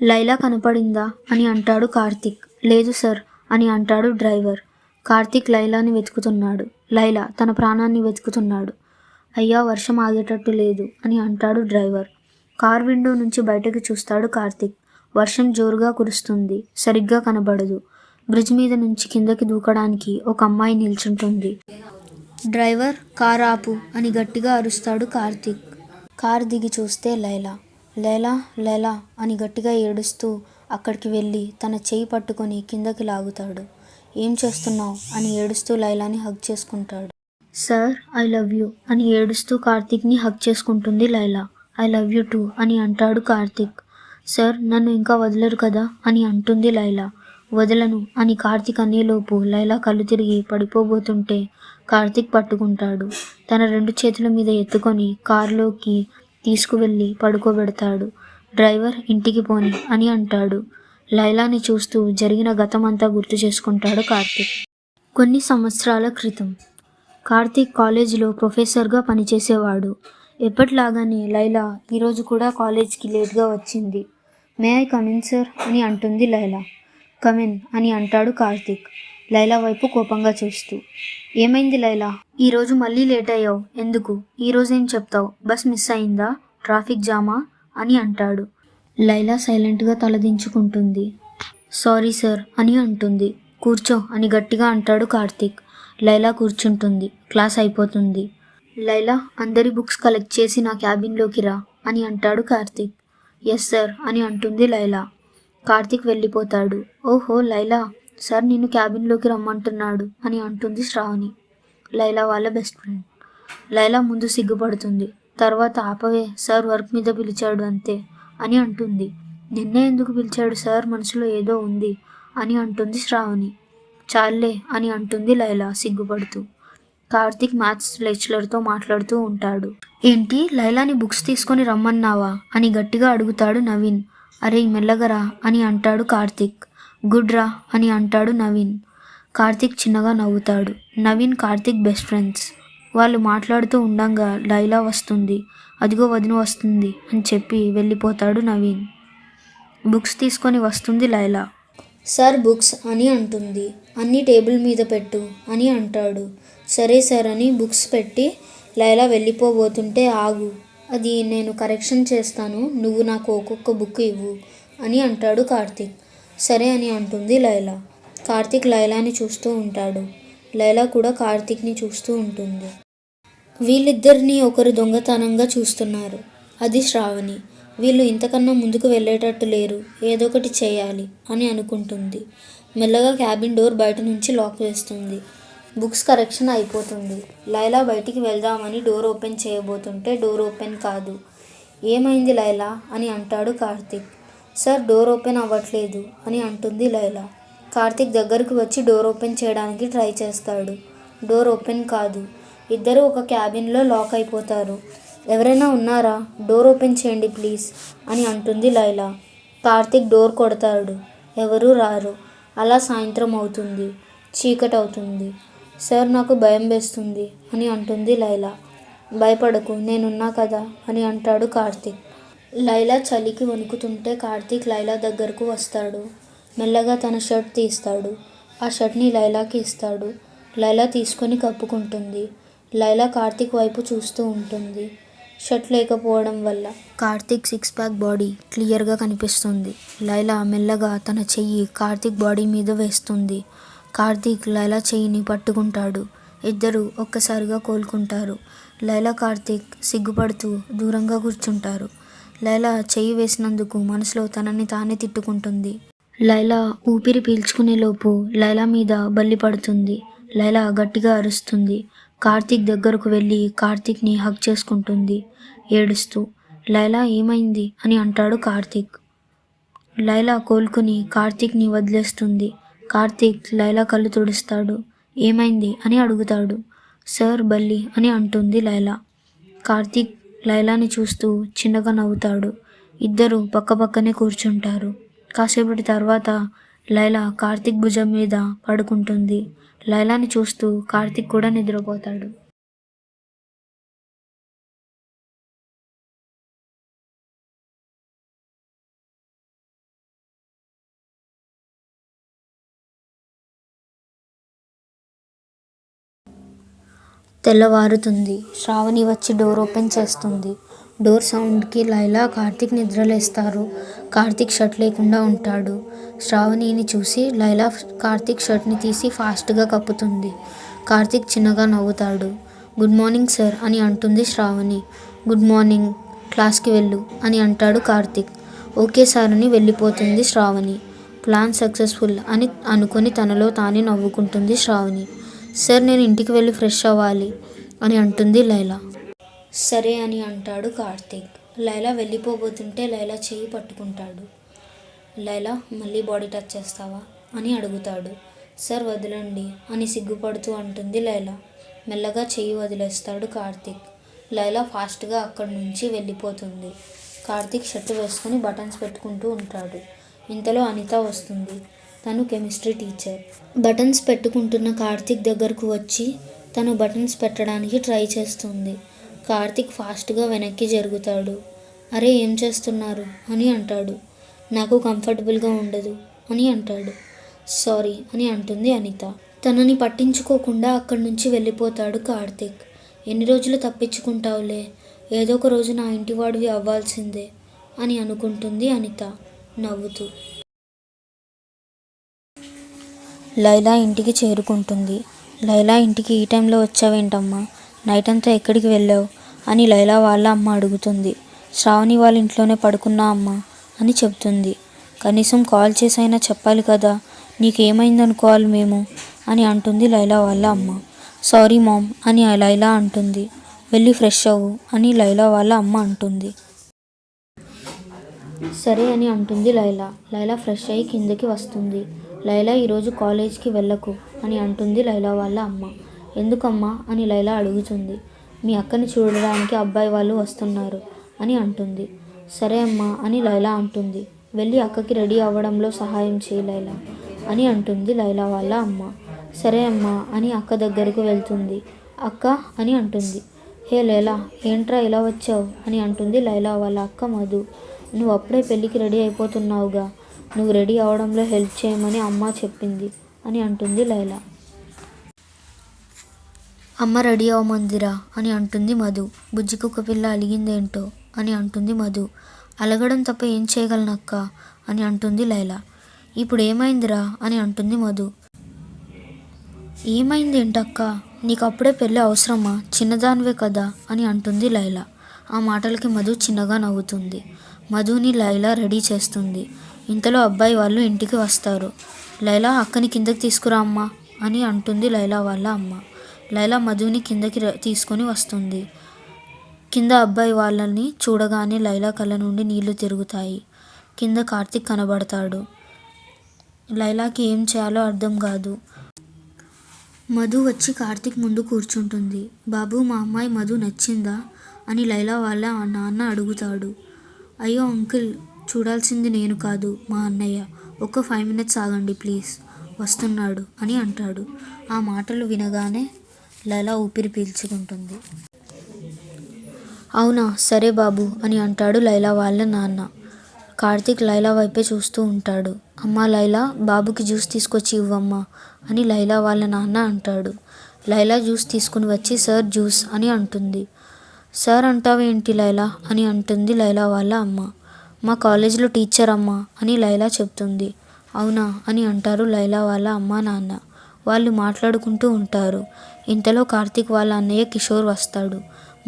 లైలా కనపడిందా అని అంటాడు కార్తీక్. లేదు సార్ అని అంటాడు డ్రైవర్. కార్తీక్ లైలాని వెతుకుతున్నాడు. లైలా తన ప్రాణాన్ని వెతుకుతున్నాడు. అయ్యా, వర్షం ఆగేటట్టు లేదు అని అంటాడు డ్రైవర్. కార్ విండో నుంచి బయటకు చూస్తాడు కార్తీక్. వర్షం జోరుగా కురుస్తుంది. సరిగ్గా కనబడదు. బ్రిడ్జ్ మీద నుంచి కిందకి దూకడానికి ఒక అమ్మాయి నిల్చుంటుంది. డ్రైవర్, కార్ ఆపు అని గట్టిగా అరుస్తాడు కార్తీక్. కార్ దిగి చూస్తే లైలా. లైలా లైలా అని గట్టిగా ఏడుస్తూ అక్కడికి వెళ్ళి తన చెయ్యి పట్టుకొని కిందకి లాగుతాడు. ఏం చేస్తున్నావు అని ఏడుస్తూ లైలాని హగ్ చేసుకుంటాడు. సార్, ఐ లవ్ యూ అని ఏడుస్తూ కార్తీక్ని హగ్ చేసుకుంటుంది Laila. I love you two అని అంటాడు కార్తీక్. సార్, నన్ను ఇంకా వదలరు కదా అని అంటుంది లైలా. వదలను అని కార్తీక్ అనేలోపు లైలా కళ్ళు తిరిగి పడిపోబోతుంటే కార్తీక్ పట్టుకుంటాడు. తన 2 చేతుల మీద ఎత్తుకొని కారులోకి తీసుకువెళ్ళి పడుకోబెడతాడు. డ్రైవర్, ఇంటికి పోని అని అంటాడు. లైలాని చూస్తూ జరిగిన గతమంతా గుర్తు చేసుకుంటాడు కార్తీక్. కొన్ని సంవత్సరాల క్రితం కార్తీక్ కాలేజీలో ప్రొఫెసర్గా పనిచేసేవాడు. ఎప్పటిలాగానే లైలా ఈరోజు కూడా కాలేజ్కి లేట్గా వచ్చింది. మే ఐ కమిన్ సార్ అని అంటుంది లైలా. కమిన్ అని అంటాడు కార్తీక్ లైలా వైపు కోపంగా చూస్తూ. ఏమైంది లైలా, ఈరోజు మళ్ళీ లేట్ అయ్యావు ఎందుకు? ఈరోజేం చెప్తావు? బస్ మిస్ అయిందా? ట్రాఫిక్ జామా అని అంటాడు. లైలా సైలెంట్గా తలదించుకుంటుంది. సారీ సార్ అని అంటుంది. కూర్చో అని గట్టిగా అంటాడు కార్తీక్. లైలా కూర్చుంటుంది. క్లాస్ అయిపోతుంది. లైలా, అందరి బుక్స్ కలెక్ట్ చేసి నా క్యాబిన్లోకి రా అని అంటాడు కార్తీక్. ఎస్ సార్ అని అంటుంది లైలా. కార్తీక్ వెళ్ళిపోతాడు. ఓహో లైలా, సార్ నిన్ను క్యాబిన్లోకి రమ్మంటున్నాడు అని అంటుంది శ్రావణి, లైలా వాళ్ళ బెస్ట్ ఫ్రెండ్. లైలా ముందు సిగ్గుపడుతుంది. తర్వాత ఆపవే, సార్ వర్క్ మీద పిలిచాడు అంతే అని అంటుంది. నిన్నే ఎందుకు పిలిచాడు సార్, మనసులో ఏదో ఉంది అని అంటుంది శ్రావణి. చాలే అని అంటుంది లైలా సిగ్గుపడుతూ. కార్తీక్ మ్యాథ్స్ లెక్చరర్తో మాట్లాడుతూ ఉంటాడు. ఏంటి, లైలాని బుక్స్ తీసుకొని రమ్మన్నావా అని గట్టిగా అడుగుతాడు నవీన్. అరే మెల్లగరా అని అంటాడు కార్తీక్. గుడ్ రా అని అంటాడు నవీన్. కార్తీక్ చిన్నగా నవ్వుతాడు. Naveen Karthik best friends. వాళ్ళు మాట్లాడుతూ ఉండంగా లైలా వస్తుంది. అదిగో వదిన వస్తుంది అని చెప్పి వెళ్ళిపోతాడు నవీన్. బుక్స్ తీసుకొని వస్తుంది లైలా. సార్ బుక్స్ అని అంటుంది. అన్నీ టేబుల్ మీద పెట్టు అని అంటాడు. సరే సార్ అని బుక్స్ పెట్టి లైలా వెళ్ళిపోబోతుంటే ఆగు, అది నేను కరెక్షన్ చేస్తాను, నువ్వు నాకు ఒక్కొక్క బుక్ ఇవ్వు అని అంటాడు కార్తీక్. సరే అని అంటుంది లైలా. కార్తీక్ లైలాని చూస్తూ ఉంటాడు. లైలా కూడా కార్తీక్ని చూస్తూ ఉంటుంది. వీళ్ళిద్దరినీ ఒకరు దొంగతనంగా చూస్తున్నారు. అది శ్రావణి. వీళ్ళు ఇంతకన్నా ముందుకు వెళ్ళేటట్టు లేరు, ఏదొకటి చేయాలి అని అనుకుంటుంది. మెల్లగా క్యాబిన్ డోర్ బయట నుంచి లాక్ వేస్తుంది. బుక్స్ కరెక్షన్ అయిపోతుంది. లైలా బయటికి వెళ్దామని డోర్ ఓపెన్ చేయబోతుంటే డోర్ ఓపెన్ కాదు. ఏమైంది లైలా అని అంటాడు కార్తీక్. సార్ డోర్ ఓపెన్ అవ్వట్లేదు అని అంటుంది లైలా. కార్తీక్ దగ్గరకు వచ్చి డోర్ ఓపెన్ చేయడానికి ట్రై చేస్తాడు. డోర్ ఓపెన్ కాదు. ఇద్దరు ఒక క్యాబిన్లో లాక్ అయిపోతారు. ఎవరైనా ఉన్నారా, డోర్ ఓపెన్ చేయండి ప్లీజ్ అని అంటుంది లైలా. కార్తీక్ డోర్ కొడతాడు. ఎవరూ రారు. అలా సాయంత్రం అవుతుంది. చీకటి అవుతుంది. సార్ నాకు భయం వేస్తుంది అని అంటుంది లైలా. భయపడకు, నేనున్నా కదా అని అంటాడు కార్తీక్. లైలా చలికి వణుకుతుంటే కార్తీక్ లైలా దగ్గరకు వస్తాడు. మెల్లగా తన షర్ట్ తీస్తాడు. ఆ షర్ట్ని లైలాకి ఇస్తాడు. లైలా తీసుకొని కప్పుకుంటుంది. లైలా కార్తీక్ వైపు చూస్తూ ఉంటుంది. షర్ట్ లేకపోవడం వల్ల కార్తీక్ 6 ప్యాక్ బాడీ క్లియర్గా కనిపిస్తుంది. లైలా మెల్లగా తన చెయ్యి కార్తీక్ బాడీ మీద వేస్తుంది. కార్తీక్ లైలా చెయ్యిని పట్టుకుంటాడు. ఇద్దరు ఒక్కసారిగా కోలుకుంటారు. లైలా కార్తీక్ సిగ్గుపడుతూ దూరంగా కూర్చుంటారు. లైలా చెయ్యి వేసినందుకు మనసులో తనని తానే తిట్టుకుంటుంది. లైలా ఊపిరి పీల్చుకునేలోపు లైలా మీద బల్లి పడుతుంది. లైలా గట్టిగా అరుస్తుంది. కార్తీక్ దగ్గరకు వెళ్ళి కార్తీక్ని హగ్ చేసుకుంటుంది ఏడుస్తూ. లైలా ఏమైంది అని అంటాడు కార్తీక్. లైలా కోలుకుని కార్తీక్ని వదిలేస్తుంది. కార్తీక్ లైలా కళ్ళు తుడుస్తాడు. ఏమైంది అని అడుగుతాడు. సార్ బల్లి అని అంటుంది లైలా. కార్తీక్ లైలాని చూస్తూ చిన్నగా నవ్వుతాడు. ఇద్దరు పక్కపక్కనే కూర్చుంటారు. కాసేపటి తర్వాత లైలా కార్తీక్ భుజం మీద పడుకుంటుంది. లైలాని చూస్తూ కార్తీక్ కూడా నిద్రపోతాడు. తెల్లవారుతుంది. శ్రావణి వచ్చి డోర్ ఓపెన్ చేస్తుంది. డోర్ సౌండ్కి లైలా, కార్తీక్ నిద్రలేస్తారు. కార్తీక్ షర్ట్ లేకుండా ఉంటాడు. శ్రావణిని చూసి లైలా కార్తీక్ షర్ట్ని తీసి ఫాస్ట్గా కప్పుతుంది. కార్తీక్ చిన్నగా నవ్వుతాడు. గుడ్ మార్నింగ్ సార్ అని అంటుంది శ్రావణి. గుడ్ మార్నింగ్, క్లాస్కి వెళ్ళు అని అంటాడు కార్తీక్. ఓకే సార్ అని వెళ్ళిపోతుంది శ్రావణి. ప్లాన్ సక్సెస్ఫుల్ అని అనుకొని తనలో తానే నవ్వుకుంటుంది శ్రావణి. సార్ నేను ఇంటికి వెళ్ళి ఫ్రెష్ అవ్వాలి అని అంటుంది లైలా. సరే అని అంటాడు కార్తీక్. లైలా వెళ్ళిపోబోతుంటే లైలా చేయి పట్టుకుంటాడు. లైలా మళ్ళీ బాడీ టచ్ చేస్తావా అని అడుగుతాడు. సార్ వదలండి అని సిగ్గుపడుతూ అంటుంది లైలా. మెల్లగా చెయ్యి వదిలేస్తాడు కార్తీక్. లైలా ఫాస్ట్గా అక్కడి నుంచి వెళ్ళిపోతుంది. కార్తీక్ షర్టు వేసుకుని బటన్స్ పెట్టుకుంటూ ఉంటాడు. ఇంతలో అనిత వస్తుంది. తను కెమిస్ట్రీ టీచర్. బటన్స్ పెట్టుకుంటున్న కార్తీక్ దగ్గరకు వచ్చి తను బటన్స్ పెట్టడానికి ట్రై చేస్తుంది. కార్తీక్ ఫాస్ట్గా వెనక్కి జరుగుతాడు. అరే ఏం చేస్తున్నారు అని అంటాడు. నాకు కంఫర్టబుల్గా ఉండదు అని అంటాడు. సారీ అని అంటుంది అనిత. తనని పట్టించుకోకుండా అక్కడి నుంచి వెళ్ళిపోతాడు కార్తీక్. ఎన్ని రోజులు తప్పించుకుంటావులే, ఏదో ఒక రోజు నా ఇంటివాడివి అవ్వాల్సిందే అని అనుకుంటుంది అనిత నవ్వుతూ. లైలా ఇంటికి చేరుకుంటుంది. లైలా ఇంటికి ఈ టైంలో వచ్చావేంటమ్మా, నైట్ అంతా ఎక్కడికి వెళ్ళావు అని లైలా వాళ్ళ అమ్మ అడుగుతుంది. శ్రావణి వాళ్ళ ఇంట్లోనే పడుకున్నా అమ్మా అని చెప్తుంది. కనీసం కాల్ చేసైనా చెప్పాలి కదా, నీకేమైందనుకోవాలి మేము అని అంటుంది లైలా వాళ్ళ అమ్మ. సారీ మామ్ అని లైలా అంటుంది. వెళ్ళి ఫ్రెష్ అవ్వు అని లైలా వాళ్ళ అమ్మ అంటుంది. సరే అని అంటుంది లైలా. లైలా ఫ్రెష్ అయ్యి కిందకి వస్తుంది. లైలా ఈరోజు కాలేజ్కి వెళ్ళకు అని అంటుంది లైలా వాళ్ళ అమ్మ. ఎందుకమ్మా అని లైలా అడుగుతుంది. మీ అక్కని చూడడానికి అబ్బాయి వాళ్ళు వస్తున్నారు అని అంటుంది. సరే అమ్మా అని లైలా అంటుంది. వెళ్ళి అక్కకి రెడీ అవ్వడంలో సహాయం చేయి లైలా అని అంటుంది లైలా వాళ్ళ అమ్మ. సరే అమ్మా అని అక్క దగ్గరకు వెళ్తుంది. అక్క అని అంటుంది. హే లైలా, ఏంట్రా ఇలా వచ్చావు అని అంటుంది లైలా వాళ్ళ అక్క మధు. నువ్వు అప్పుడే పెళ్ళికి రెడీ అయిపోతున్నావుగా, నువ్వు రెడీ అవడంలో హెల్ప్ చేయమని అమ్మ చెప్పింది అని అంటుంది లైలా. అమ్మ రెడీ అవ్వమందిరా అని అంటుంది మధు. బుజ్జి కుక్క పిల్ల అలిగిందేంటో అని అంటుంది మధు. అలగడం తప్ప ఏం చేయగలనక్క అని అంటుంది లైలా. ఇప్పుడు ఏమైందిరా అని అంటుంది మధు. ఏమైంది ఏంటక్క, నీకు అప్పుడే పెళ్ళి అవసరమా, చిన్నదానివే కదా అని అంటుంది లైలా. ఆ మాటలకి మధు చిన్నగా నవ్వుతుంది. మధుని లైలా రెడీ చేస్తుంది. ఇంతలో అబ్బాయి వాళ్ళు ఇంటికి వస్తారు. లైలా అక్కని కిందకి తీసుకురా అమ్మా అని అంటుంది లైలా వాళ్ళ అమ్మ. లైలా మధుని కిందకి తీసుకొని వస్తుంది. కింద అబ్బాయి వాళ్ళని చూడగానే లైలా కళ్ళ నుండి నీళ్లు తిరుగుతాయి. కింద కార్తీక్ కనబడతాడు. లైలాకి ఏం చేయాలో అర్థం కాదు. మధు వచ్చి కార్తీక్ ముందు కూర్చుంటుంది. బాబు మా అమ్మాయి మధు నచ్చిందా అని లైలా వాళ్ళ నాన్న అడుగుతాడు. అయ్యో అంకుల్, చూడాల్సింది నేను కాదు మా అన్నయ్య, ఒక్క 5 minutes ఆగండి ప్లీజ్, వస్తున్నాడు అని అంటాడు. ఆ మాటలు వినగానే లైలా ఊపిరి పీల్చుకుంటుంది. అవునా సరే బాబు అని అంటాడు లైలా వాళ్ళ నాన్న. కార్తీక్ లైలా వైపే చూస్తూ ఉంటాడు. అమ్మా లైలా, బాబుకి జ్యూస్ తీసుకొచ్చి ఇవ్వమ్మా అని లైలా వాళ్ళ నాన్న అంటాడు. లైలా జ్యూస్ తీసుకుని వచ్చి సార్ జ్యూస్ అని అంటుంది. సార్ అంటావేంటి లైలా అని అంటుంది లైలా వాళ్ళ అమ్మ. మా కాలేజీలో టీచర్ అమ్మా అని లైలా చెప్తుంది. అవునా అని అంటారు లైలా వాళ్ళ అమ్మ నాన్న. వాళ్ళు మాట్లాడుకుంటూ ఉంటారు. ఇంతలో కార్తీక్ వాళ్ళ అన్నయ్య కిషోర్ వస్తాడు.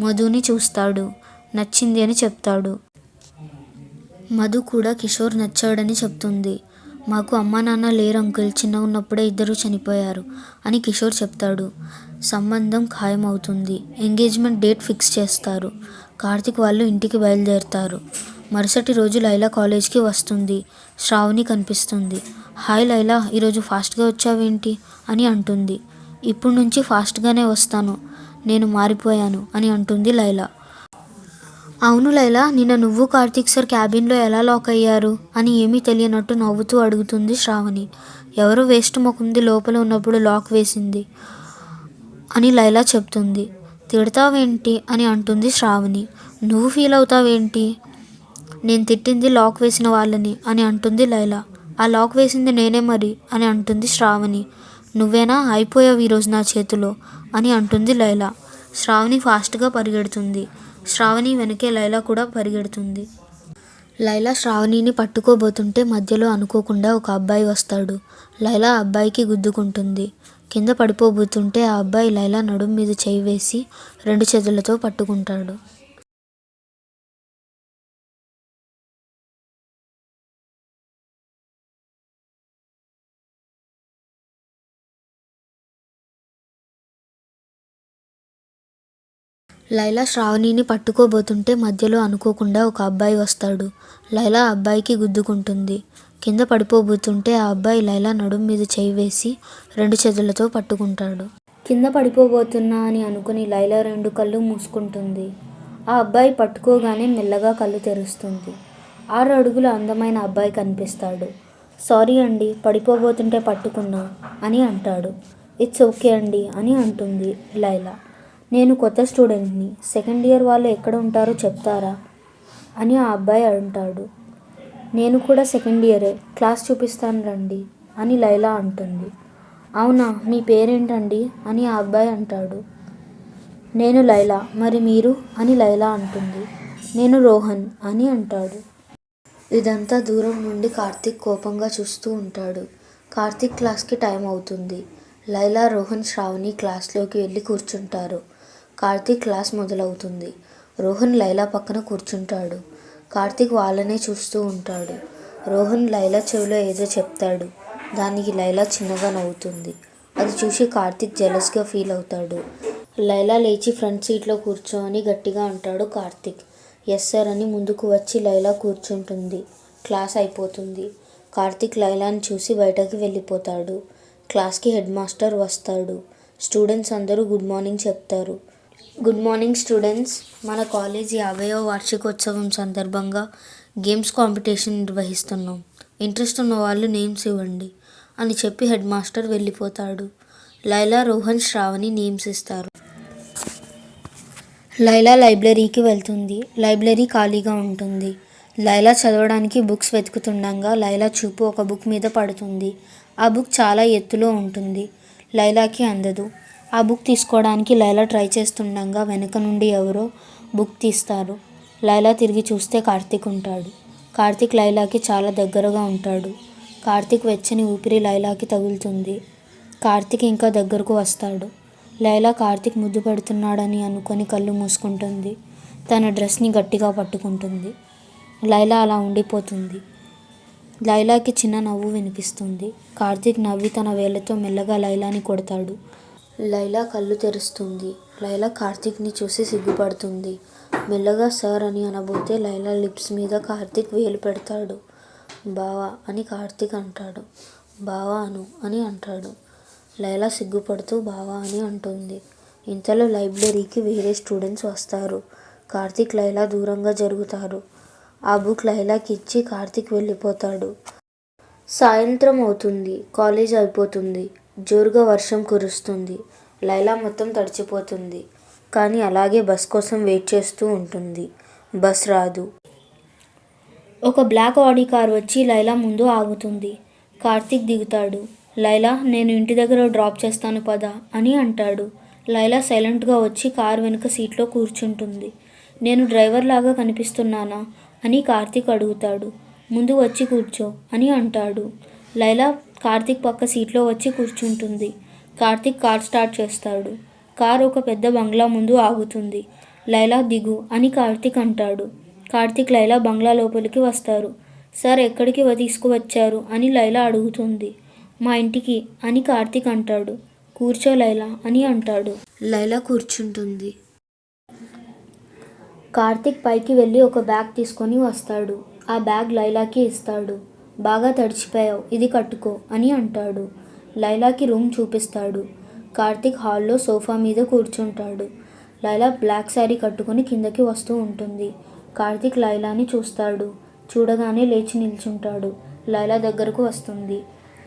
మధుని చూస్తాడు. నచ్చింది అని చెప్తాడు. మధు కూడా కిషోర్ నచ్చాడని చెప్తుంది. మాకు అమ్మా నాన్న లేరు అంకుల్, చిన్న ఉన్నప్పుడే ఇద్దరు చనిపోయారు అని కిషోర్ చెప్తాడు. సంబంధం ఖాయమవుతుంది. ఎంగేజ్మెంట్ డేట్ ఫిక్స్ చేస్తారు. కార్తీక్ వాళ్ళు ఇంటికి బయలుదేరుతారు. మరుసటి రోజు లైలా కాలేజ్కి వస్తుంది. శ్రావణి కనిపిస్తుంది. హాయ్ లైలా, ఈరోజు ఫాస్ట్గా వచ్చావేంటి అని అంటుంది. ఇప్పుడు నుంచి ఫాస్ట్గానే వస్తాను, నేను మారిపోయాను అని అంటుంది లైలా. అవును లైలా, నిన్న నువ్వు కార్తీక్ సార్ క్యాబిన్లో ఎలా లాక్ అయ్యారు అని ఏమీ తెలియనట్టు నవ్వుతూ అడుగుతుంది శ్రావణి. ఎవరో వేస్ట్ మొకుంది లోపల ఉన్నప్పుడు లాక్ వేసింది అని లైలా చెప్తుంది. తిడతావేంటి అని అంటుంది శ్రావణి. నువ్వు ఫీల్ అవుతావేంటి, నేను తిట్టింది లాక్ వేసిన వాళ్ళని అని అంటుంది లైలా. ఆ లాక్ వేసింది నేనే మరి అని అంటుంది శ్రావణి. నువ్వేనా, అయిపోయావు ఈరోజు నా చేతిలో అని అంటుంది లైలా. శ్రావణి ఫాస్ట్గా పరిగెడుతుంది. శ్రావణి వెనకే లైలా కూడా పరిగెడుతుంది. లైలా శ్రావణిని పట్టుకోబోతుంటే మధ్యలో అనుకోకుండా ఒక అబ్బాయి వస్తాడు. లైలా ఆ అబ్బాయికి గుద్దుకుంటుంది. కింద పడిపోబోతుంటే ఆ అబ్బాయి లైలా నడుం మీద చేయి వేసి 2 చేతులతో పట్టుకుంటాడు. లైలా శ్రావణిని పట్టుకోబోతుంటే మధ్యలో అనుకోకుండా ఒక అబ్బాయి వస్తాడు. లైలా ఆ అబ్బాయికి గుద్దుకుంటుంది. కింద పడిపోబోతుంటే ఆ అబ్బాయి లైలా నడుం మీద చేయి వేసి 2 చేతులతో పట్టుకుంటాడు. కింద పడిపోబోతున్నా అని అనుకుని లైలా 2 కళ్ళు మూసుకుంటుంది. ఆ అబ్బాయి పట్టుకోగానే మెల్లగా కళ్ళు తెరుస్తుంది. 6 అడుగుల అందమైన అబ్బాయి కనిపిస్తాడు. సారీ అండి, పడిపోబోతుంటే పట్టుకున్నా అని అంటాడు. ఇట్స్ ఓకే అండి అని అంటుంది లైలా. నేను కొత్త స్టూడెంట్ని, సెకండ్ ఇయర్ వాళ్ళు ఎక్కడ ఉంటారో చెప్తారా అని ఆ అబ్బాయి అంటాడు. నేను కూడా సెకండ్ ఇయరే, క్లాస్ చూపిస్తాను రండి అని లైలా అంటుంది. అవునా, మీ పేరేంటండి అని ఆ అబ్బాయి అంటాడు. నేను లైలా, మరి మీరు అని లైలా అంటుంది. నేను రోహన్ అని అంటాడు. ఇదంతా దూరం నుండి కార్తీక్ కోపంగా చూస్తూ ఉంటాడు. కార్తీక్ క్లాస్కి టైం అవుతుంది. లైలా, రోహన్, శ్రావణి క్లాస్లోకి వెళ్ళి కూర్చుంటారు. కార్తీక్ క్లాస్ మొదలవుతుంది. రోహన్ లైలా పక్కన కూర్చుంటాడు. కార్తీక్ వాళ్ళనే చూస్తూ ఉంటాడు. రోహన్ లైలా చెవిలో ఏదో చెప్తాడు. దానికి లైలా చిన్నగా నవ్వుతుంది. అది చూసి కార్తీక్ జెలస్గా ఫీల్ అవుతాడు. లైలా లేచి ఫ్రంట్ సీట్లో కూర్చో అని గట్టిగా అంటాడు కార్తీక్. ఎస్ సార్ అని ముందుకు వచ్చి లైలా కూర్చుంటుంది. క్లాస్ అయిపోతుంది. కార్తీక్ లైలాని చూసి బయటకి వెళ్ళిపోతాడు. క్లాస్కి హెడ్ మాస్టర్ వస్తాడు. స్టూడెంట్స్ అందరూ గుడ్ మార్నింగ్ చెప్తారు. గుడ్ మార్నింగ్ స్టూడెంట్స్, మన కాలేజ్ 50వ వార్షికోత్సవం సందర్భంగా గేమ్స్ కాంపిటీషన్ నిర్వహిస్తున్నాం. ఇంట్రెస్ట్ ఉన్న వాళ్ళు నేమ్స్ ఇవ్వండి అని చెప్పి హెడ్ మాస్టర్ వెళ్ళిపోతాడు. లైలా, రోహన్, శ్రావణి నేమ్స్ ఇస్తారు. లైలా లైబ్రరీకి వెళ్తుంది. లైబ్రరీ ఖాళీగా ఉంటుంది. లైలా చదవడానికి బుక్స్ వెతుకుతుండగా లైలా చూపు ఒక బుక్ మీద పడుతుంది. ఆ బుక్ చాలా ఎత్తులో ఉంటుంది. లైలాకి అందదు. ఆ బుక్ తీసుకోవడానికి లైలా ట్రై చేస్తుండగా వెనక నుండి ఎవరో బుక్ తీస్తారు. లైలా తిరిగి చూస్తే కార్తీక్ ఉంటాడు. కార్తీక్ లైలాకి చాలా దగ్గరగా ఉంటాడు. కార్తీక్ వెచ్చని ఊపిరి లైలాకి తగులుతుంది. కార్తీక్ ఇంకా దగ్గరకు వస్తాడు. లైలా కార్తీక్ ముద్దు పెడుతున్నాడని అనుకొని కళ్ళు మూసుకుంటుంది. తన డ్రెస్ని గట్టిగా పట్టుకుంటుంది. లైలా అలా ఉండిపోతుంది. లైలాకి చిన్న నవ్వు వినిపిస్తుంది. కార్తీక్ నవ్వి తన వేళ్లతో మెల్లగా లైలాని కొడతాడు. లైలా కళ్ళు తెరుస్తుంది. లైలా కార్తీక్ని చూసి సిగ్గుపడుతుంది. మెల్లగా సార్ అని అనబోతే లైలా లిప్స్ మీద కార్తీక్ వేలు పెడతాడు. బావా అని కార్తీక్ అంటాడు. బావా అను అని అంటాడు. లైలా సిగ్గుపడుతూ బావా అని అంటుంది. ఇంతలో లైబ్రరీకి వేరే స్టూడెంట్స్ వస్తారు. కార్తీక్ లైలా దూరంగా జరుగుతారు. ఆ బుక్ లైలాకి ఇచ్చి కార్తీక్ వెళ్ళిపోతాడు. సాయంత్రం అవుతుంది. కాలేజ్ అయిపోతుంది. జోరుగా వర్షం కురుస్తుంది. లైలా మొత్తం తడిచిపోతుంది. కానీ అలాగే బస్ కోసం వెయిట్ చేస్తూ ఉంటుంది. బస్ రాదు. ఒక బ్లాక్ ఆడి కార్ వచ్చి లైలా ముందు ఆగుతుంది. కార్తీక్ దిగుతాడు. లైలా, నేను ఇంటి దగ్గర డ్రాప్ చేస్తాను పద అని అంటాడు. లైలా సైలెంట్గా వచ్చి కార్ వెనుక సీట్లో కూర్చుంటుంది. నేను డ్రైవర్ లాగా కనిపిస్తున్నానా అని కార్తీక్ అడుగుతాడు. ముందు వచ్చి కూర్చో అని అంటాడు. లైలా కార్తీక్ పక్క సీట్లో వచ్చి కూర్చుంటుంది. కార్తీక్ కార్ స్టార్ట్ చేస్తాడు. కార్ ఒక పెద్ద బంగ్లా ముందు ఆగుతుంది. లైలా దిగు అని కార్తీక్ అంటాడు. కార్తీక్ లైలా బంగ్లా లోపలికి వస్తారు. సార్ ఎక్కడికి తీసుకువచ్చారు అని లైలా అడుగుతుంది. మా ఇంటికి అని కార్తీక్ అంటాడు. కూర్చో లైలా అని అంటాడు. లైలా కూర్చుంటుంది. కార్తీక్ పైకి వెళ్ళి ఒక బ్యాగ్ తీసుకొని వస్తాడు. ఆ బ్యాగ్ లైలాకి ఇస్తాడు. బాగా తడిచిపోయావు, ఇది కట్టుకో అని అంటాడు. లైలాకి రూమ్ చూపిస్తాడు. కార్తీక్ హాల్లో సోఫా మీద కూర్చుంటాడు. లైలా బ్లాక్ శారీ కట్టుకుని కిందకి వస్తూ ఉంటుంది. కార్తీక్ లైలాని చూస్తాడు. చూడగానే లేచి నిల్చుంటాడు. లైలా దగ్గరకు వస్తుంది.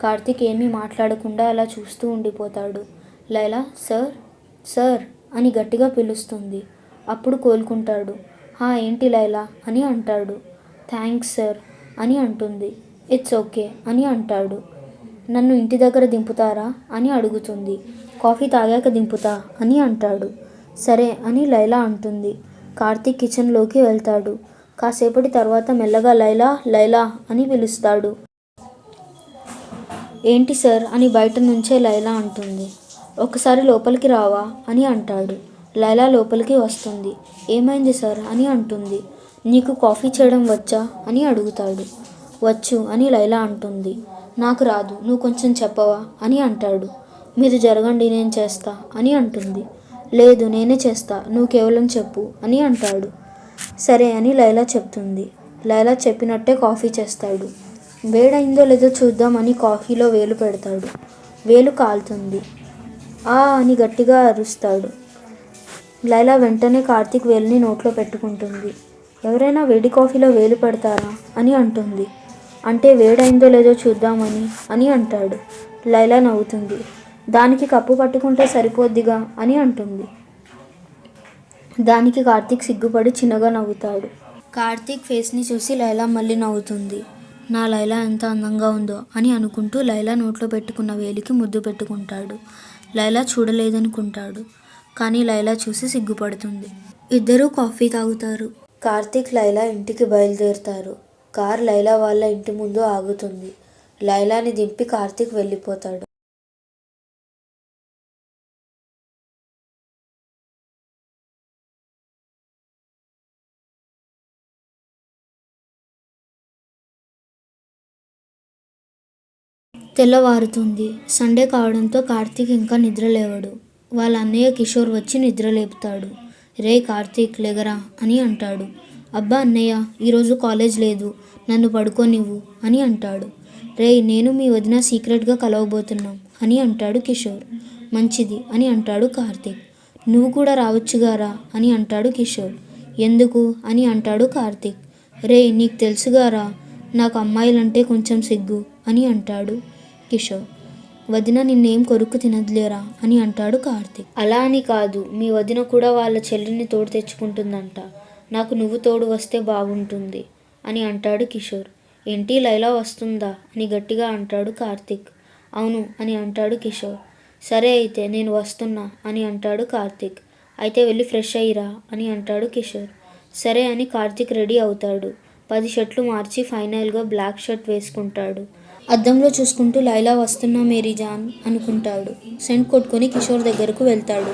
కార్తీక్ ఏమీ మాట్లాడకుండా అలా చూస్తూ ఉండిపోతాడు. లైలా సార్ సార్ అని గట్టిగా పిలుస్తుంది. అప్పుడు కోలుకుంటాడు. ఏంటి లైలా అని అంటాడు. థ్యాంక్స్ సార్ అని అంటుంది. ఇట్స్ ఓకే అని అంటాడు. నన్ను ఇంటి దగ్గర దింపుతారా అని అడుగుతుంది. కాఫీ తాగాక దింపుతా అని అంటాడు. సరే అని లైలా అంటుంది. కార్తీక్ కిచెన్లోకి వెళ్తాడు. కాసేపటి తర్వాత మెల్లగా లైలా లైలా అని పిలుస్తాడు. ఏంటి సార్ అని బయట నుంచే లైలా అంటుంది. ఒకసారి లోపలికి రావా అని అంటాడు. లైలా లోపలికి వస్తుంది. ఏమైంది సార్ అని అంటుంది. నీకు కాఫీ చేయడం వచ్చా అని అడుగుతాడు. వచ్చు అని లైలా అంటుంది. నాకు రాదు, నువ్వు కొంచెం చెప్పవా అని అంటాడు. మీరు జరగండి, నేను చేస్తా అని అంటుంది. లేదు నేనే చేస్తా, నువ్వు కేవలం చెప్పు అని అంటాడు. సరే అని లైలా చెప్తుంది. లైలా చెప్పినట్టే కాఫీ చేస్తాడు. వేడైందో లేదో చూద్దామని కాఫీలో వేలు పెడతాడు. వేలు కాలుతుంది. ఆ అని గట్టిగా అరుస్తాడు. లైలా వెంటనే కార్తీక్ వేలుని నోట్లో పెట్టుకుంటుంది. ఎవరైనా వేడి కాఫీలో వేలు పెడతారా అని అంటుంది. అంటే వేడైందో లేదో చూద్దామని అని అంటాడు. లైలా నవ్వుతుంది. దానికి కప్పు పట్టుకుంటే సరిపోద్దిగా అని అంటుంది. దానికి కార్తీక్ సిగ్గుపడి చిన్నగా నవ్వుతాడు. కార్తీక్ ఫేస్ని చూసి లైలా మళ్ళీ నవ్వుతుంది. నా లైలా ఎంత అందంగా ఉందో అని అనుకుంటూ లైలా నోట్లో పెట్టుకున్న వేలికి ముద్దు పెట్టుకుంటాడు. లైలా చూడలేదనుకుంటాడు. కానీ లైలా చూసి సిగ్గుపడుతుంది. ఇద్దరూ కాఫీ తాగుతారు. కార్తీక్ లైలా ఇంటికి బయలుదేరుతారు. కార్ లైలా వాళ్ళ ఇంటి ముందు ఆగుతుంది. లైలాని దింపి కార్తీక్ వెళ్ళిపోతాడు. తెల్లవారుతుంది. సండే కావడంతో కార్తీక్ ఇంకా నిద్రలేవడు. వాళ్ళ అన్నయ్య కిషోర్ వచ్చి నిద్రలేపుతాడు. రే కార్తీక్ లేగరా అని అంటాడు. అబ్బా అన్నయ్య, ఈరోజు కాలేజ్ లేదు, నన్ను పడుకోనివ్వు అని అంటాడు. రే నేను మీ వదిన సీక్రెట్గా కలవబోతున్నాం అని అంటాడు కిషోర్. మంచిది అని అంటాడు కార్తీక్. నువ్వు కూడా రావచ్చుగారా అని అంటాడు కిషోర్. ఎందుకు అని అంటాడు కార్తీక్. రే నీకు తెలుసుగారా, నాకు అమ్మాయిలంటే కొంచెం సిగ్గు అని అంటాడు కిషోర్. వదిన నిన్నేం కొరుకు తినదులేరా అని అంటాడు కార్తీక్. అలా అని కాదు, మీ వదిన కూడా వాళ్ళ చెల్లిని తోడు తెచ్చుకుంటుందంట, నాకు నువ్వు తోడు వస్తే బాగుంటుంది అని అంటాడు కిషోర్. ఏంటి లైలా వస్తుందా అని గట్టిగా అంటాడు కార్తీక్. అవును అని అంటాడు కిషోర్. సరే అయితే నేను వస్తున్నా అని అంటాడు కార్తీక్. అయితే వెళ్ళి ఫ్రెష్ అయ్యిరా అని అంటాడు కిషోర్. సరే అని కార్తీక్ రెడీ అవుతాడు. 10 షర్ట్లు మార్చి ఫైనల్గా బ్లాక్ షర్ట్ వేసుకుంటాడు. అద్దంలో చూసుకుంటూ లైలా వస్తున్నా మేరీ జాన్ అనుకుంటాడు. సెంట్ కొట్టుకొని కిషోర్ దగ్గరకు వెళ్తాడు.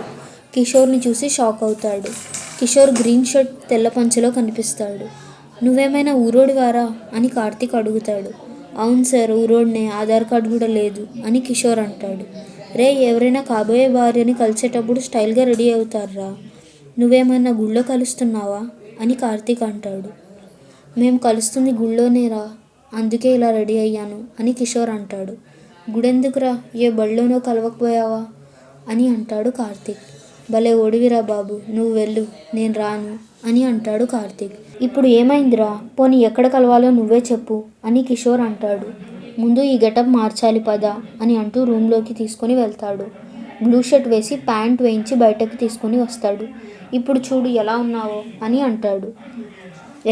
కిషోర్ని చూసి షాక్ అవుతాడు. కిషోర్ గ్రీన్ షర్ట్ తెల్ల పంచెలో కనిపిస్తాడు. నువ్వేమైనా ఊరోడివారా అని కార్తీక్ అడుగుతాడు. అవును సార్ ఊరోడినే, ఆధార్ కార్డు కూడా లేదు అని కిషోర్ అంటాడు. రే ఎవరైనా కాబోయే భార్యని కలిసేటప్పుడు స్టైల్గా రెడీ అవుతారా, నువ్వేమైనా గుళ్ళో కలుస్తున్నావా అని కార్తీక్ అంటాడు. మేము కలుస్తుంది గుళ్ళోనేరా, అందుకే ఇలా రెడీ అయ్యాను అని కిషోర్ అంటాడు. గుడెందుకురా, ఏ బళ్ళోనో కలవకపోయావా అని అంటాడు కార్తీక్. భలే ఓడివిరా బాబు, నువ్వు వెళ్ళు, నేను రాను అని అంటాడు కార్తీక్. ఇప్పుడు ఏమైందిరా, పోనీ ఎక్కడ కలవాలో నువ్వే చెప్పు అని కిషోర్ అంటాడు. ముందు ఈ గెటప్ మార్చాలి పద అని అంటూ రూమ్లోకి తీసుకొని వెళ్తాడు. బ్లూ షర్ట్ వేసి ప్యాంట్ వేయించి బయటకు తీసుకొని వస్తాడు. ఇప్పుడు చూడు ఎలా ఉన్నావో అని అంటాడు.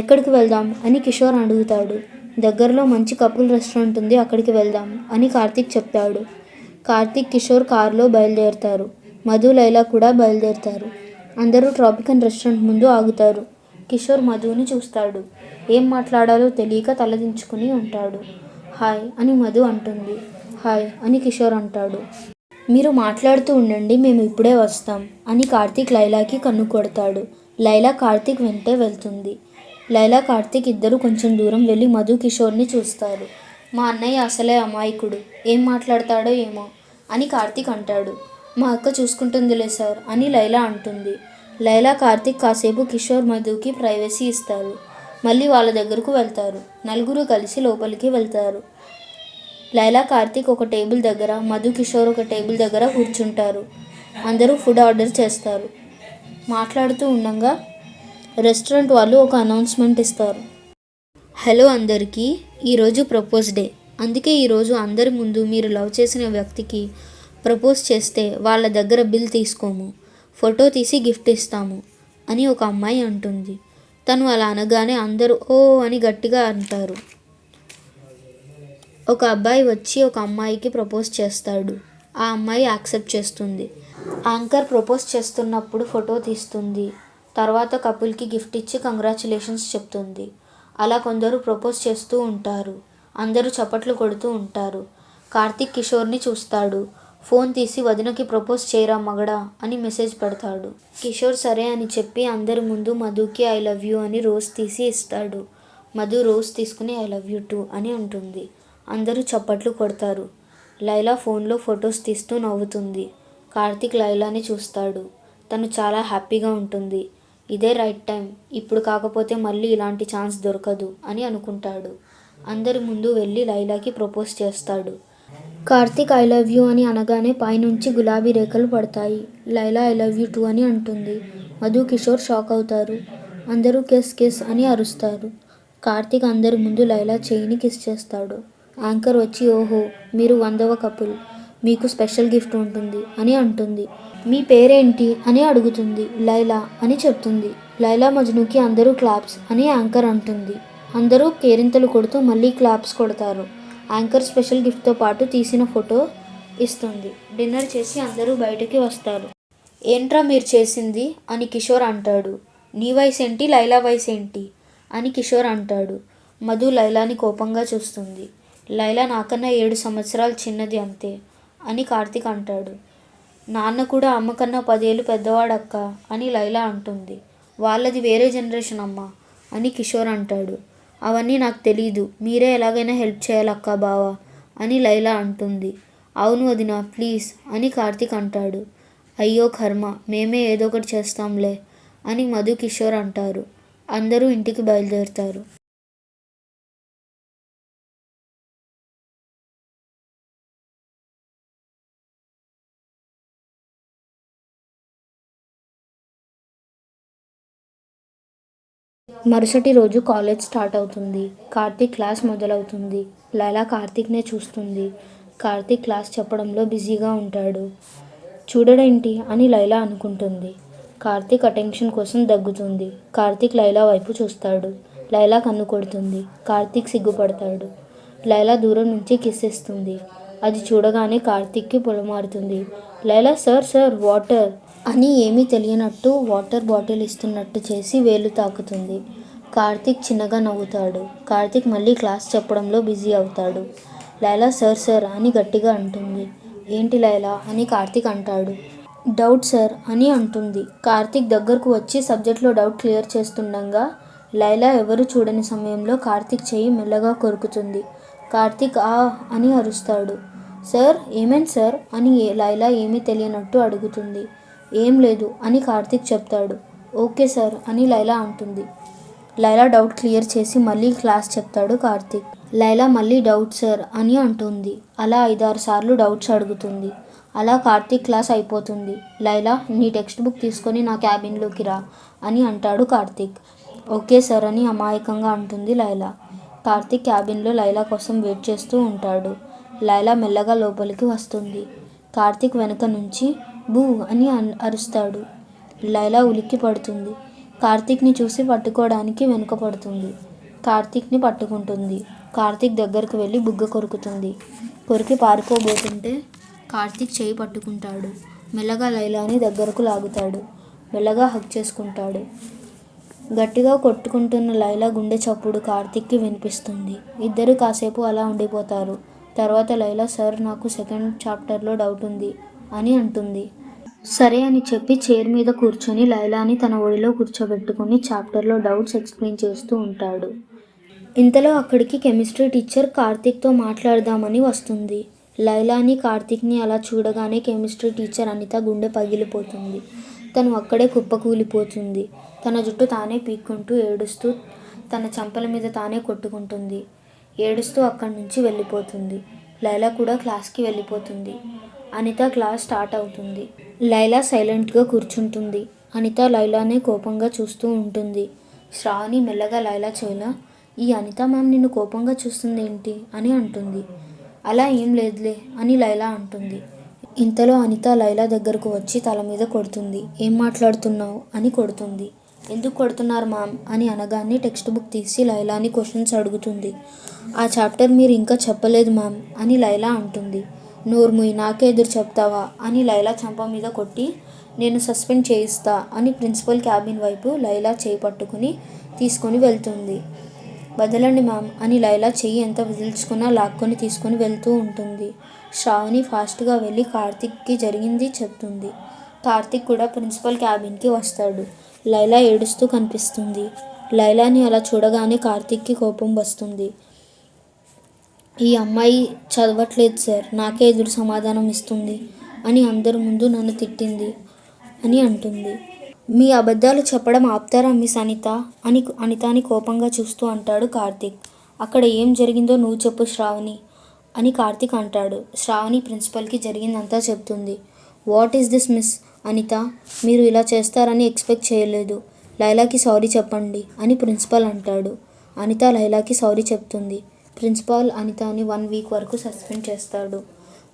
ఎక్కడికి వెళ్దాం అని కిషోర్ అడుగుతాడు. దగ్గరలో మంచి కపుల్ రెస్టారెంట్ ఉంది, అక్కడికి వెళ్దాం అని కార్తీక్ చెప్తాడు. కార్తీక్ కిషోర్ కారులో బయలుదేరుతారు. మధు లైలా కూడా బయలుదేరుతారు. అందరూ ట్రాపికన్ రెస్టారెంట్ ముందు ఆగుతారు. కిషోర్ మధుని చూస్తాడు. ఏం మాట్లాడాలో తెలియక తలదించుకుని ఉంటాడు. హాయ్ అని మధు అంటుంది. హాయ్ అని కిషోర్ అంటాడు. మీరు మాట్లాడుతూ ఉండండి, మేము ఇప్పుడే వస్తాం అని కార్తీక్ లైలాకి కన్ను కొడతాడు. లైలా కార్తీక్ వెంటే వెళ్తుంది. లైలా కార్తీక్ ఇద్దరు కొంచెం దూరం వెళ్ళి మధు కిషోర్ని చూస్తారు. మా అన్నయ్య అసలే అమాయకుడు, ఏం మాట్లాడతాడో ఏమో అని కార్తీక్ అంటాడు. మా అక్క చూసుకుంటుందిలే సార్ అని లైలా అంటుంది. లైలా కార్తీక్ కాసేపు కిషోర్ మధుకి ప్రైవసీ ఇస్తారు. మళ్ళీ వాళ్ళ దగ్గరకు వెళ్తారు. నలుగురు కలిసి లోపలికి వెళ్తారు. లైలా కార్తీక్ ఒక టేబుల్ దగ్గర, మధు కిషోర్ ఒక టేబుల్ దగ్గర కూర్చుంటారు. అందరూ ఫుడ్ ఆర్డర్ చేస్తారు. మాట్లాడుతూ ఉండగా రెస్టారెంట్ వాళ్ళు ఒక అనౌన్స్మెంట్ ఇస్తారు. హలో అందరికీ, ఈరోజు ప్రపోజ్ డే, అందుకే ఈరోజు అందరి ముందు మీరు లవ్ చేసిన వ్యక్తికి ప్రపోజ్ చేస్తే వాళ్ళ దగ్గర బిల్ తీసుకోము, ఫోటో తీసి గిఫ్ట్ ఇస్తాము అని ఒక అమ్మాయి అంటుంది. తను అలా అనగానే అందరూ ఓ అని గట్టిగా అంటారు. ఒక అబ్బాయి వచ్చి ఒక అమ్మాయికి ప్రపోజ్ చేస్తాడు. ఆ అమ్మాయి యాక్సెప్ట్ చేస్తుంది. యాంకర్ ప్రపోజ్ చేస్తున్నప్పుడు ఫోటో తీస్తుంది. తర్వాత కపుల్కి గిఫ్ట్ ఇచ్చి కంగ్రాచ్యులేషన్స్ చెప్తుంది. అలా కొందరు ప్రపోజ్ చేస్తూ ఉంటారు. అందరూ చప్పట్లు కొడుతూ ఉంటారు. కార్తీక్ కిషోర్ని చూస్తాడు. ఫోన్ తీసి వదినకి ప్రపోజ్ చేయరా మగడా అని మెసేజ్ పెడతాడు. కిషోర్ సరే అని చెప్పి అందరి ముందు మధుకి ఐ లవ్ యూ అని రోజ్ తీసి ఇస్తాడు. మధు రోజ్ తీసుకుని ఐ లవ్ యూ టూ అని అంటుంది. అందరూ చప్పట్లు కొడతారు. లైలా ఫోన్లో ఫొటోస్ తీస్తూ నవ్వుతుంది. కార్తీక్ లైలాని చూస్తాడు. తను చాలా హ్యాపీగా ఉంటుంది. ఇదే రైట్ టైం, ఇప్పుడు కాకపోతే మళ్ళీ ఇలాంటి ఛాన్స్ దొరకదు అని అనుకుంటాడు. అందరి ముందు వెళ్ళి లైలాకి ప్రపోజ్ చేస్తాడు. కార్తీక్ ఐ లవ్ యూ అని అనగానే పైనుంచి గులాబీ రేఖలు పడతాయి. Laila I love you two అని అంటుంది. మధు కిషోర్ షాక్ అవుతారు. అందరూ కిస్ కిస్ అని అరుస్తారు. కార్తీక్ అందరి ముందు లైలా చేయిని కిస్ చేస్తాడు. యాంకర్ వచ్చి ఓహో మీరు 100వ కపుల్, మీకు స్పెషల్ గిఫ్ట్ ఉంటుంది అని అంటుంది. మీ పేరేంటి అని అడుగుతుంది. లైలా అని చెప్తుంది. లైలా మజ్నుకి అందరూ క్లాప్స్ అని యాంకర్ అంటుంది. అందరూ కేరింతలు కొడుతూ మళ్ళీ క్లాప్స్ కొడతారు. యాంకర్ స్పెషల్ గిఫ్ట్తో పాటు తీసిన ఫోటో ఇస్తుంది. డిన్నర్ చేసి అందరూ బయటికి వస్తారు. ఏంట్రా మీరు చేసింది అని కిషోర్ అంటాడు. నీ వయసు ఏంటి, లైలా వయసు ఏంటి అని కిషోర్ అంటాడు. మధు లైలాని కోపంగా చూస్తుంది. లైలా నాకన్నా 7 సంవత్సరాలు చిన్నది అంతే అని కార్తీక్ అంటాడు. నాన్న కూడా అమ్మకన్నా 10 ఏళ్ళు పెద్దవాడక్క అని లైలా అంటుంది. వాళ్ళది వేరే జనరేషన్ అమ్మా అని కిషోర్ అంటాడు. అవన్నీ నాకు తెలీదు, మీరే ఎలాగైనా హెల్ప్ చేయాలక్క బావా అని లైలా అంటుంది. అవును వదినా ప్లీజ్ అని కార్తీక్ అంటాడు. అయ్యో కర్మ, మేమే ఏదో ఒకటి చేస్తాంలే అని మధు కిషోర్ అంటారు. అందరూ ఇంటికి బయలుదేరుతారు. మరుసటి రోజు కాలేజ్ స్టార్ట్ అవుతుంది. కార్తీక్ క్లాస్ మొదలవుతుంది. లైలా కార్తీక్నే చూస్తుంది. కార్తీక్ క్లాస్ చెప్పడంలో బిజీగా ఉంటాడు. చూడడేంటి అని లైలా అనుకుంటుంది. కార్తీక్ అటెన్షన్ కోసం దగ్గుతుంది. కార్తీక్ లైలా వైపు చూస్తాడు. లైలా కన్ను కొడుతుంది. కార్తీక్ సిగ్గుపడతాడు. లైలా దూరం నుంచి కిస్ ఇస్తుంది. అది చూడగానే కార్తీక్కి పొలమారుతుంది. లైలా సార్ సార్ వాటర్ అని ఏమీ తెలియనట్టు వాటర్ బాటిల్ ఇస్తున్నట్టు చేసి వేలు తాకుతుంది. కార్తీక్ చిన్నగా నవ్వుతాడు. కార్తీక్ మళ్ళీ క్లాస్ చెప్పడంలో బిజీ అవుతాడు. లైలా సార్ సార్ అని గట్టిగా అంటుంది. ఏంటి లైలా అని కార్తీక్ అంటాడు. డౌట్ సార్ అని అంటుంది. కార్తీక్ దగ్గరకు వచ్చి సబ్జెక్ట్లో డౌట్ క్లియర్ చేస్తుండగా లైలా ఎవరు చూడని సమయంలో కార్తీక్ చెయ్యి మెల్లగా కొరుకుతుంది. కార్తీక్ ఆ అని అరుస్తాడు. సార్ ఏమైంది సార్ అని లైలా ఏమీ తెలియనట్టు అడుగుతుంది. ఏం లేదు అని కార్తీక్ చెప్తాడు. ఓకే సార్ అని లైలా అంటుంది. లైలా డౌట్ క్లియర్ చేసి మళ్ళీ క్లాస్ చెప్తాడు కార్తీక్. లైలా మళ్ళీ డౌట్ సార్ అని అంటుంది. అలా 5-6 సార్లు డౌట్స్ అడుగుతుంది. అలా కార్తీక్ క్లాస్ అయిపోతుంది. లైలా నీ టెక్స్ట్ బుక్ తీసుకొని నా క్యాబిన్లోకి రా అని అంటాడు కార్తీక్. ఓకే సార్ అని అమాయకంగా అంటుంది లైలా. కార్తీక్ క్యాబిన్లో లైలా కోసం వెయిట్ చేస్తూ ఉంటాడు. లైలా మెల్లగా లోపలికి వస్తుంది. కార్తీక్ వెనక నుంచి బూ అని అరుస్తాడు. లైలా ఉలిక్కి పడుతుంది. కార్తీక్ని చూసి పట్టుకోవడానికి వెనుక పడుతుంది. కార్తీక్ని పట్టుకుంటుంది. కార్తీక్ దగ్గరకు వెళ్ళి బుగ్గ కొరుకుతుంది. కొరికి పారిపోబోతుంటే కార్తీక్ చేయి పట్టుకుంటాడు. మెల్లగా లైలాని దగ్గరకు లాగుతాడు. మెల్లగా హగ్ చేసుకుంటాడు. గట్టిగా కొట్టుకుంటున్న లైలా గుండె చప్పుడు కార్తీక్కి వినిపిస్తుంది. ఇద్దరు కాసేపు అలా ఉండిపోతారు. తర్వాత లైలా సార్ నాకు సెకండ్ చాప్టర్లో డౌట్ ఉంది అని అంటుంది. సరే అని చెప్పి చైర్ మీద కూర్చొని లైలాని తన ఒడిలో కూర్చోబెట్టుకుని చాప్టర్లో డౌట్స్ ఎక్స్ప్లెయిన్ చేస్తూ ఉంటాడు. ఇంతలో అక్కడికి కెమిస్ట్రీ టీచర్ కార్తీక్తో మాట్లాడదామని వస్తుంది. లైలాని కార్తీక్ని అలా చూడగానే కెమిస్ట్రీ టీచర్ అనిత గుండె పగిలిపోతుంది. తను అక్కడే కుప్పకూలిపోతుంది. తన జుట్టు తానే పీక్కుంటూ ఏడుస్తూ తన చెంపల మీద తానే కొట్టుకుంటుంది. ఏడుస్తూ అక్కడి నుంచి వెళ్ళిపోతుంది. లైలా కూడా క్లాస్కి వెళ్ళిపోతుంది. అనిత క్లాస్ స్టార్ట్ అవుతుంది. లైలా సైలెంట్గా కూర్చుంటుంది. అనిత లైలానే కోపంగా చూస్తూ ఉంటుంది. శ్రావణి మెల్లగా లైలా చేలా ఈ అనిత మ్యామ్ నిన్ను కోపంగా చూస్తుంది ఏంటి అని అంటుంది. అలా ఏం లేదులే అని లైలా అంటుంది. ఇంతలో అనిత లైలా దగ్గరకు వచ్చి తల మీద కొడుతుంది. ఏం మాట్లాడుతున్నావు అని కొడుతుంది. ఎందుకు కొడుతున్నారు మ్యామ్ అని అనగానే టెక్స్ట్ బుక్ తీసి లైలాని క్వశ్చన్స్ అడుగుతుంది. ఆ చాప్టర్ మీరు ఇంకా చెప్పలేదు మ్యామ్ అని లైలా అంటుంది. నోర్ముయ్, నాకే ఎదురు చెప్తావా అని లైలా చెంప మీద కొట్టి నేను సస్పెండ్ చేయిస్తా అని ప్రిన్సిపల్ క్యాబిన్ వైపు లైలా చేయి పట్టుకుని తీసుకొని వెళ్తుంది. వదలండి మ్యామ్ అని లైలా చెయ్యి ఎంత వదిల్చుకున్నా లాక్కొని తీసుకొని వెళ్తూ ఉంటుంది. శ్రావణి ఫాస్ట్గా వెళ్ళి కార్తిక్కి జరిగింది చెప్తుంది. కార్తిక్ కూడా ప్రిన్సిపల్ క్యాబిన్కి వస్తాడు. లైలా ఏడుస్తూ కనిపిస్తుంది. లైలాని అలా చూడగానే కార్తిక్కి కోపం వస్తుంది. ఈ అమ్మాయి చదవట్లేదు సార్, నాకే ఎదురు సమాధానం ఇస్తుంది అని అందరి ముందు నన్ను తిట్టింది అని అంటుంది. మీ అబద్ధాలు చెప్పడం ఆపుతారా మిస్ అనితాని కోపంగా చూస్తూ అంటాడు కార్తిక్. అక్కడ ఏం జరిగిందో నువ్వు చెప్పు శ్రావణి అని కార్తిక్ అంటాడు. శ్రావణి ప్రిన్సిపల్కి జరిగిందంతా చెప్తుంది. What is this miss Anitha, మీరు ఇలా చేస్తారని ఎక్స్పెక్ట్ చేయలేదు. లైలాకి సారీ చెప్పండి అని ప్రిన్సిపల్ అంటాడు. అనిత లైలాకి సారీ చెప్తుంది. ప్రిన్సిపాల్ అనితని 1 వీక్ వరకు సస్పెండ్ చేస్తాడు.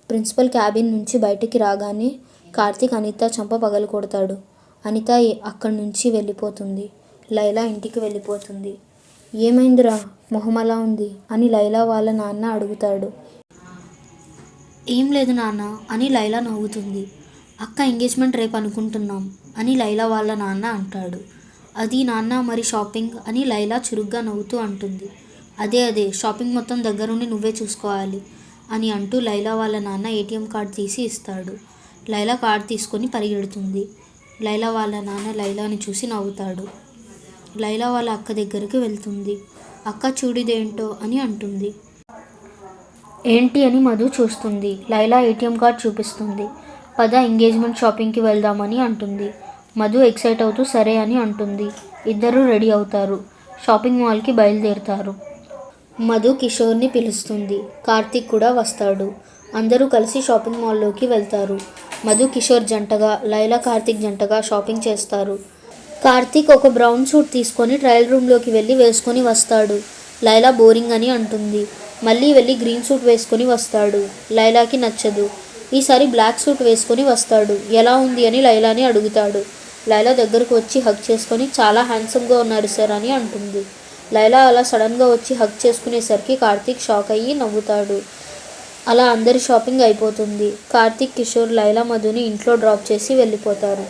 ప్రిన్సిపల్ క్యాబిన్ నుంచి బయటికి రాగానే కార్తిక్ అనిత చంప పగలు కొడతాడు. అనిత అక్కడి నుంచి వెళ్ళిపోతుంది. లైలా ఇంటికి వెళ్ళిపోతుంది. ఏమైందిరా, మొహం అలా ఉంది అని లైలా వాళ్ళ నాన్న అడుగుతాడు. ఏం లేదు నాన్న అని లైలా నవ్వుతుంది. అక్క ఎంగేజ్మెంట్ రేపు అనుకుంటున్నాం అని లైలా వాళ్ళ నాన్న అంటాడు. అది నాన్న, మరి షాపింగ్ అని లైలా చురుగ్గా నవ్వుతూ అంటుంది. అదే షాపింగ్ మొత్తం దగ్గరుండి నువ్వే చూసుకోవాలి అని అంటూ లైలా వాళ్ళ నాన్న ఏటీఎం కార్డ్ తీసి ఇస్తాడు. లైలా కార్డ్ తీసుకొని పరిగెడుతుంది. లైలా వాళ్ళ నాన్న లైలాని చూసి నవ్వుతాడు. లైలా వాళ్ళ అక్క దగ్గరికి వెళ్తుంది. అక్క చూడిదేంటో అని అంటుంది. ఏంటి అని మధు చూస్తుంది. లైలా ఏటీఎం కార్డ్ చూపిస్తుంది. పద ఎంగేజ్మెంట్ షాపింగ్కి వెళ్దామని అంటుంది. మధు ఎక్సైట్ అవుతూ సరే అని అంటుంది. ఇద్దరూ రెడీ అవుతారు. షాపింగ్ మాల్కి బయలుదేరుతారు. మధు కిషోర్ని పిలుస్తుంది. కార్తిక్ కూడా వస్తాడు. అందరూ కలిసి షాపింగ్ మాల్లోకి వెళ్తారు. మధు కిషోర్ జంటగా, లైలా కార్తిక్ జంటగా షాపింగ్ చేస్తారు. కార్తిక్ ఒక బ్రౌన్ సూట్ తీసుకొని ట్రయల్ రూమ్లోకి వెళ్ళి వేసుకొని వస్తాడు. లైలా బోరింగ్ అని అంటుంది. మళ్ళీ వెళ్ళి గ్రీన్ సూట్ వేసుకొని వస్తాడు. లైలాకి నచ్చదు. ఈసారి బ్లాక్ సూట్ వేసుకొని వస్తాడు. ఎలా ఉంది అని లైలాని అడుగుతాడు. లైలా దగ్గరకు వచ్చి హగ్ చేసుకొని చాలా హ్యాండ్సమ్గా ఉన్నారు సార్ అని అంటుంది. లైలా అలా సడన్గా వచ్చి హగ్ చేసుకునేసరికి కార్తిక్ షాక్ అయ్యి నవ్వుతాడు. అలా అందరి షాపింగ్ అయిపోతుంది. కార్తిక్, కిషోర్, లైలా, మధుని ఇంట్లో డ్రాప్ చేసి వెళ్ళిపోతారు.